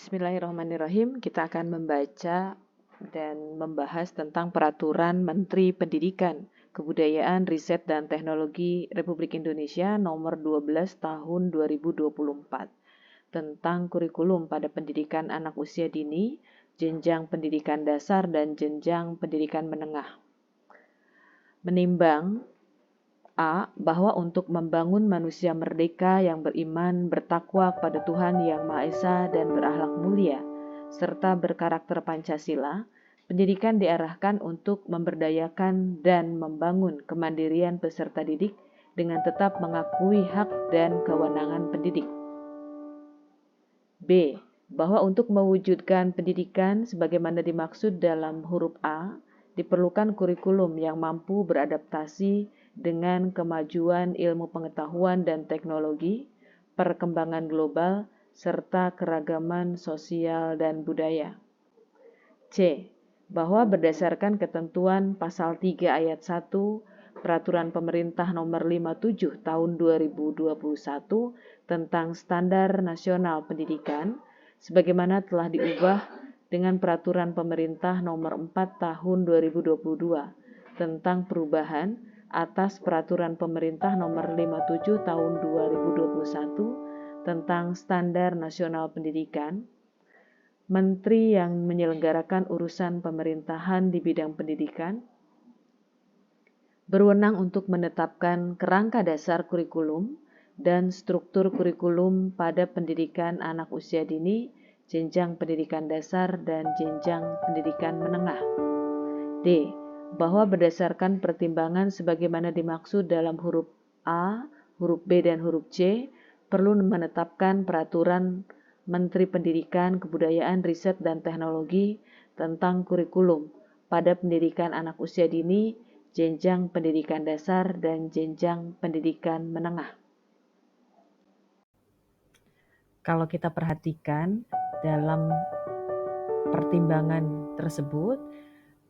Bismillahirrahmanirrahim. Kita akan membaca dan membahas tentang Peraturan Menteri Pendidikan, Kebudayaan, Riset, dan Teknologi Republik Indonesia Nomor 12 Tahun 2024 tentang kurikulum pada pendidikan anak usia dini, jenjang pendidikan dasar, dan jenjang pendidikan menengah. Menimbang bahwa untuk membangun manusia merdeka yang beriman, bertakwa kepada Tuhan Yang Maha Esa dan berakhlak mulia, serta berkarakter Pancasila, pendidikan diarahkan untuk memberdayakan dan membangun kemandirian peserta didik dengan tetap mengakui hak dan kewenangan pendidik. B. Bahwa untuk mewujudkan pendidikan sebagaimana dimaksud dalam huruf A, diperlukan kurikulum yang mampu beradaptasi dengan kemajuan ilmu pengetahuan dan teknologi, perkembangan global, serta keragaman sosial dan budaya. C. Bahwa berdasarkan ketentuan pasal 3 ayat 1 Peraturan Pemerintah Nomor 57 Tahun 2021 tentang Standar Nasional Pendidikan, sebagaimana telah diubah dengan Peraturan Pemerintah Nomor 4 Tahun 2022 tentang perubahan atas Peraturan Pemerintah Nomor 57 Tahun 2021 tentang Standar Nasional Pendidikan, Menteri yang menyelenggarakan urusan pemerintahan di bidang pendidikan berwenang untuk menetapkan kerangka dasar kurikulum dan struktur kurikulum pada pendidikan anak usia dini, jenjang pendidikan dasar, dan jenjang pendidikan menengah. D. Bahwa berdasarkan pertimbangan sebagaimana dimaksud dalam huruf A, huruf B, dan huruf C, perlu menetapkan peraturan Menteri Pendidikan, Kebudayaan, Riset, dan Teknologi tentang kurikulum pada pendidikan anak usia dini, jenjang pendidikan dasar, dan jenjang pendidikan menengah. Kalau kita perhatikan dalam pertimbangan tersebut,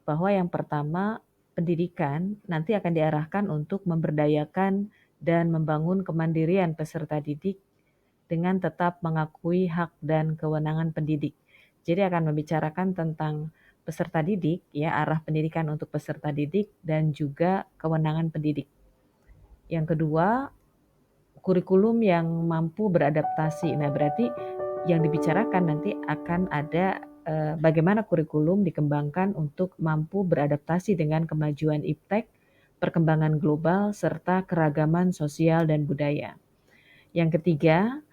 bahwa yang pertama, pendidikan nanti akan diarahkan untuk memberdayakan dan membangun kemandirian peserta didik dengan tetap mengakui hak dan kewenangan pendidik. Jadi akan membicarakan tentang peserta didik, ya, arah pendidikan untuk peserta didik dan juga kewenangan pendidik. Yang kedua, kurikulum yang mampu beradaptasi. Nah, berarti yang dibicarakan nanti akan ada bagaimana kurikulum dikembangkan untuk mampu beradaptasi dengan kemajuan iptek, perkembangan global, serta keragaman sosial dan budaya. Yang ketiga,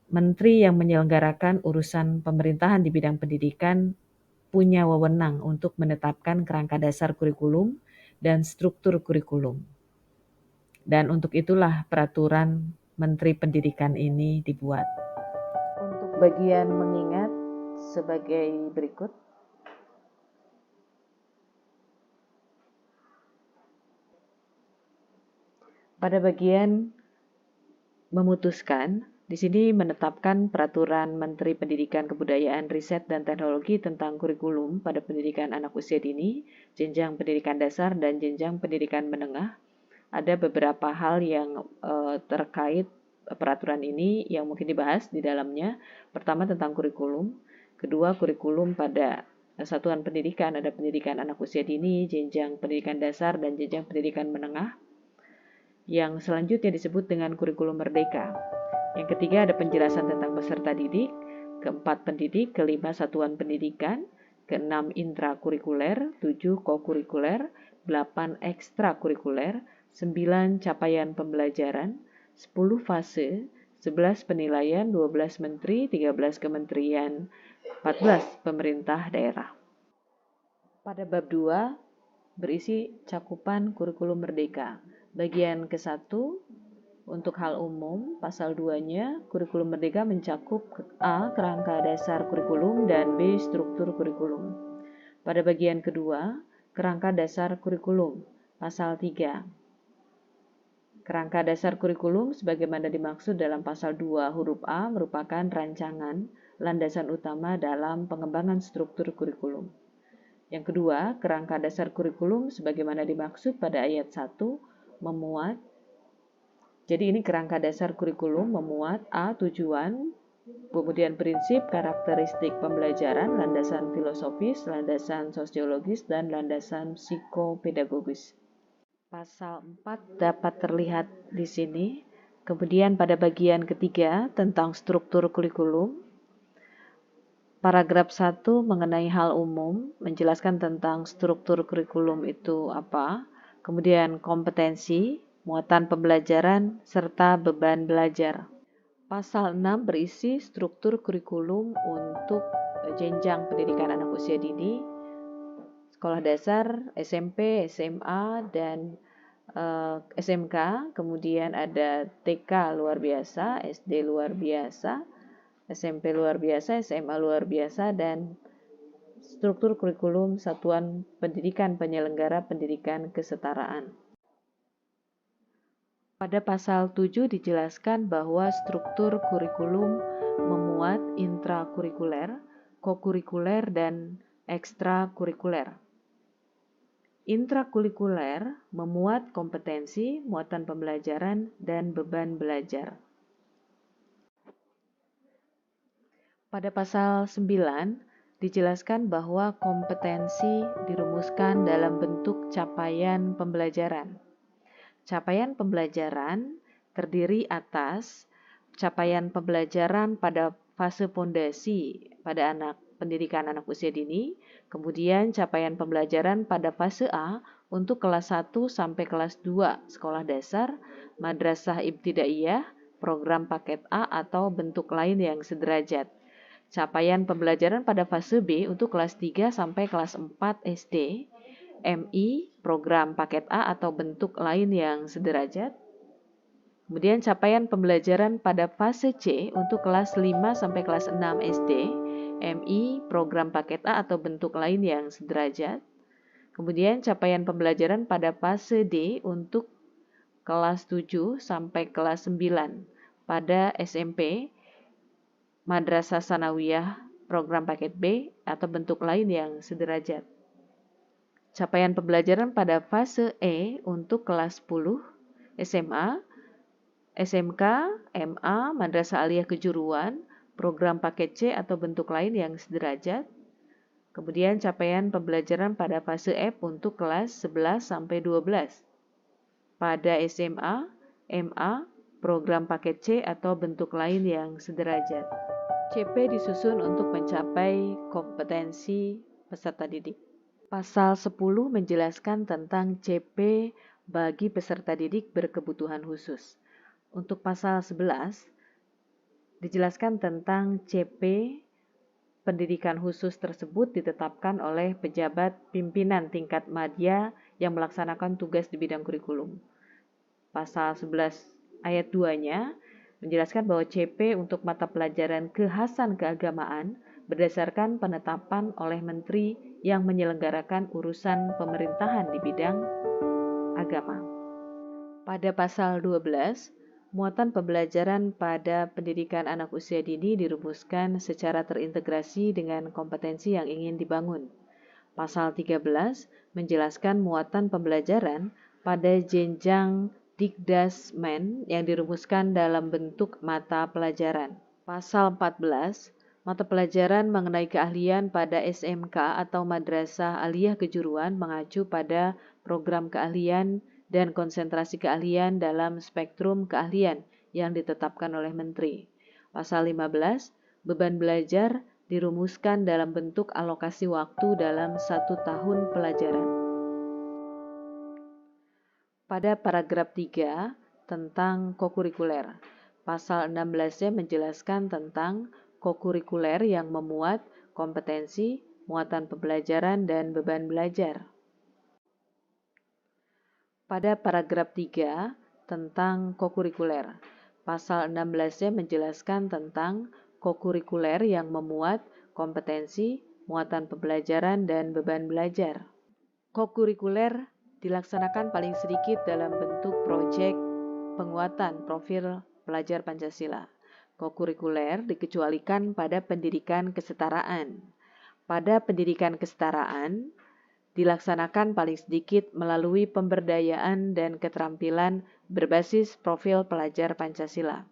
Menteri yang menyelenggarakan urusan pemerintahan di bidang pendidikan punya wewenang untuk menetapkan kerangka dasar kurikulum dan struktur kurikulum. Dan untuk itulah peraturan Menteri Pendidikan ini dibuat. Untuk bagian mengingat sebagai berikut. Pada bagian memutuskan, di sini menetapkan peraturan Menteri Pendidikan, Kebudayaan, Riset, dan Teknologi tentang kurikulum pada pendidikan anak usia dini, jenjang pendidikan dasar, dan jenjang pendidikan menengah. Ada beberapa hal yang terkait peraturan ini yang mungkin dibahas di dalamnya. Pertama tentang kurikulum, kedua kurikulum pada satuan pendidikan, ada pendidikan anak usia dini, jenjang pendidikan dasar, dan jenjang pendidikan menengah. Yang selanjutnya disebut dengan kurikulum merdeka. Yang ketiga ada penjelasan tentang peserta didik, keempat pendidik, kelima satuan pendidikan, keenam intrakurikuler, 7 kokurikuler, 8 ekstrakurikuler, 9 capaian pembelajaran, 10 fase, 11 penilaian, 12 menteri, 13 kementerian, 14 pemerintah daerah. Pada bab 2 berisi cakupan kurikulum merdeka. Bagian ke-1 untuk hal umum, pasal 2-nya, kurikulum merdeka mencakup A. kerangka dasar kurikulum dan B. struktur kurikulum. Pada bagian kedua, kerangka dasar kurikulum, pasal 3. Kerangka dasar kurikulum sebagaimana dimaksud dalam pasal 2 huruf A merupakan rancangan landasan utama dalam pengembangan struktur kurikulum. Yang kedua, kerangka dasar kurikulum sebagaimana dimaksud pada ayat 1 memuat. Jadi ini kerangka dasar kurikulum memuat A. tujuan Kemudian prinsip, karakteristik pembelajaran, landasan filosofis, landasan sosiologis, dan landasan psikopedagogis. Pasal 4 dapat terlihat di sini. Kemudian pada bagian ketiga tentang struktur kurikulum, paragraf 1 mengenai hal umum, menjelaskan tentang struktur kurikulum itu apa, kemudian kompetensi, muatan pembelajaran, serta beban belajar. Pasal 6 berisi struktur kurikulum untuk jenjang pendidikan anak usia dini, sekolah dasar, SMP, SMA, dan SMK, kemudian ada TK luar biasa, SD luar biasa, SMP luar biasa, SMA luar biasa, dan struktur kurikulum satuan pendidikan penyelenggara pendidikan kesetaraan. Pada pasal 7 dijelaskan bahwa struktur kurikulum memuat intrakurikuler, kokurikuler, dan ekstrakurikuler. Intrakurikuler memuat kompetensi, muatan pembelajaran, dan beban belajar. Pada pasal 9 dijelaskan bahwa kompetensi dirumuskan dalam bentuk capaian pembelajaran. Capaian pembelajaran terdiri atas capaian pembelajaran pada fase pondasi pada pendidikan anak usia dini, kemudian capaian pembelajaran pada fase A untuk kelas 1 sampai kelas 2 sekolah dasar, madrasah ibtidaiyah, program paket A atau bentuk lain yang sederajat. Capaian pembelajaran pada fase B untuk kelas 3 sampai kelas 4 SD, MI, program paket A atau bentuk lain yang sederajat. Kemudian capaian pembelajaran pada fase C untuk kelas 5 sampai kelas 6 SD, MI, program paket A atau bentuk lain yang sederajat. Kemudian capaian pembelajaran pada fase D untuk kelas 7 sampai kelas 9 pada SMP, Madrasah Sanawiyah, program paket B atau bentuk lain yang sederajat. Capaian pembelajaran pada fase E untuk kelas 10, SMA, SMK, MA, Madrasah Aliyah Kejuruan, program paket C atau bentuk lain yang sederajat. Kemudian capaian pembelajaran pada fase F untuk kelas 11 sampai 12. Pada SMA, MA, program paket C atau bentuk lain yang sederajat. CP disusun untuk mencapai kompetensi peserta didik. Pasal 10 menjelaskan tentang CP bagi peserta didik berkebutuhan khusus. Untuk pasal 11 dijelaskan tentang CP pendidikan khusus tersebut ditetapkan oleh pejabat pimpinan tingkat madya yang melaksanakan tugas di bidang kurikulum. Pasal 11 ayat 2-nya menjelaskan bahwa CP untuk mata pelajaran kekhasan keagamaan berdasarkan penetapan oleh menteri yang menyelenggarakan urusan pemerintahan di bidang agama. Pada pasal 12, muatan pembelajaran pada pendidikan anak usia dini dirumuskan secara terintegrasi dengan kompetensi yang ingin dibangun. Pasal 13 menjelaskan muatan pembelajaran pada jenjang Dikdasmen yang dirumuskan dalam bentuk mata pelajaran. Pasal 14, mata pelajaran mengenai keahlian pada SMK atau Madrasah Aliyah Kejuruan mengacu pada program keahlian dan konsentrasi keahlian dalam spektrum keahlian yang ditetapkan oleh Menteri. Pasal 15, beban belajar dirumuskan dalam bentuk alokasi waktu dalam 1 tahun pelajaran. Pada paragraf 3 tentang kokurikuler, pasal 16-nya menjelaskan tentang kokurikuler yang memuat kompetensi, muatan pembelajaran, dan beban belajar. Pada paragraf 3 tentang kokurikuler, pasal 16-nya menjelaskan tentang kokurikuler yang memuat kompetensi, muatan pembelajaran, dan beban belajar. Kokurikuler dilaksanakan paling sedikit dalam bentuk proyek penguatan profil pelajar Pancasila. Kokurikuler dikecualikan pada pendidikan kesetaraan. Pada pendidikan kesetaraan dilaksanakan paling sedikit melalui pemberdayaan dan keterampilan berbasis profil pelajar Pancasila.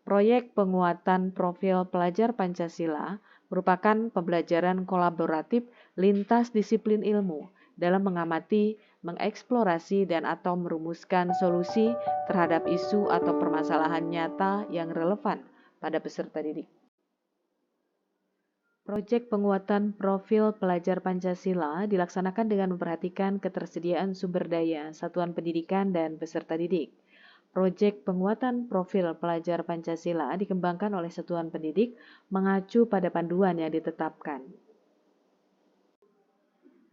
Proyek penguatan profil pelajar Pancasila merupakan pembelajaran kolaboratif lintas disiplin ilmu dalam mengamati, mengeksplorasi, dan atau merumuskan solusi terhadap isu atau permasalahan nyata yang relevan pada peserta didik. Proyek penguatan profil pelajar Pancasila dilaksanakan dengan memperhatikan ketersediaan sumber daya, satuan pendidikan, dan peserta didik. Proyek penguatan profil pelajar Pancasila dikembangkan oleh satuan pendidik mengacu pada panduan yang ditetapkan.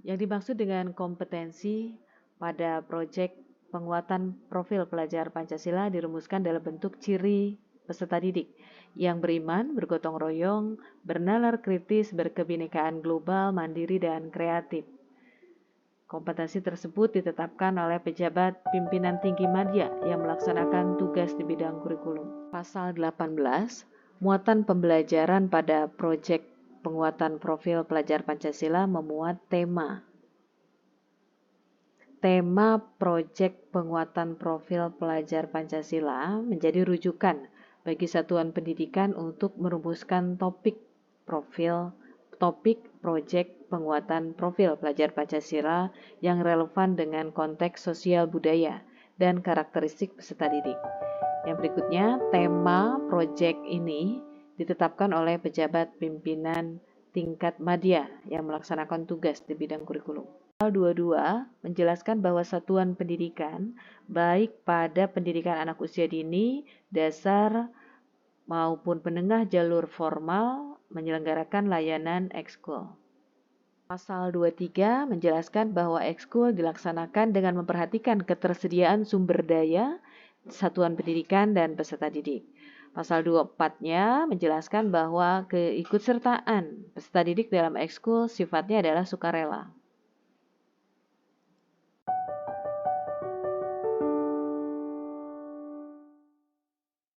Yang dimaksud dengan kompetensi pada proyek penguatan profil pelajar Pancasila dirumuskan dalam bentuk ciri peserta didik yang beriman, bergotong royong, bernalar kritis, berkebinekaan global, mandiri, dan kreatif. Kompetensi tersebut ditetapkan oleh pejabat pimpinan tinggi madya yang melaksanakan tugas di bidang kurikulum. Pasal 18, muatan pembelajaran pada proyek penguatan profil pelajar Pancasila memuat tema. Tema proyek penguatan profil pelajar Pancasila menjadi rujukan bagi satuan pendidikan untuk merumuskan topik proyek penguatan profil pelajar Pancasila yang relevan dengan konteks sosial budaya dan karakteristik peserta didik. Yang berikutnya, tema proyek ini ditetapkan oleh pejabat pimpinan tingkat madya yang melaksanakan tugas di bidang kurikulum. Pasal 22 menjelaskan bahwa satuan pendidikan, baik pada pendidikan anak usia dini, dasar, maupun penengah jalur formal menyelenggarakan layanan ekskul. Pasal 23 menjelaskan bahwa ekskul dilaksanakan dengan memperhatikan ketersediaan sumber daya, satuan pendidikan, dan peserta didik. Pasal 24-nya menjelaskan bahwa keikutsertaan peserta didik dalam ekskul sifatnya adalah sukarela.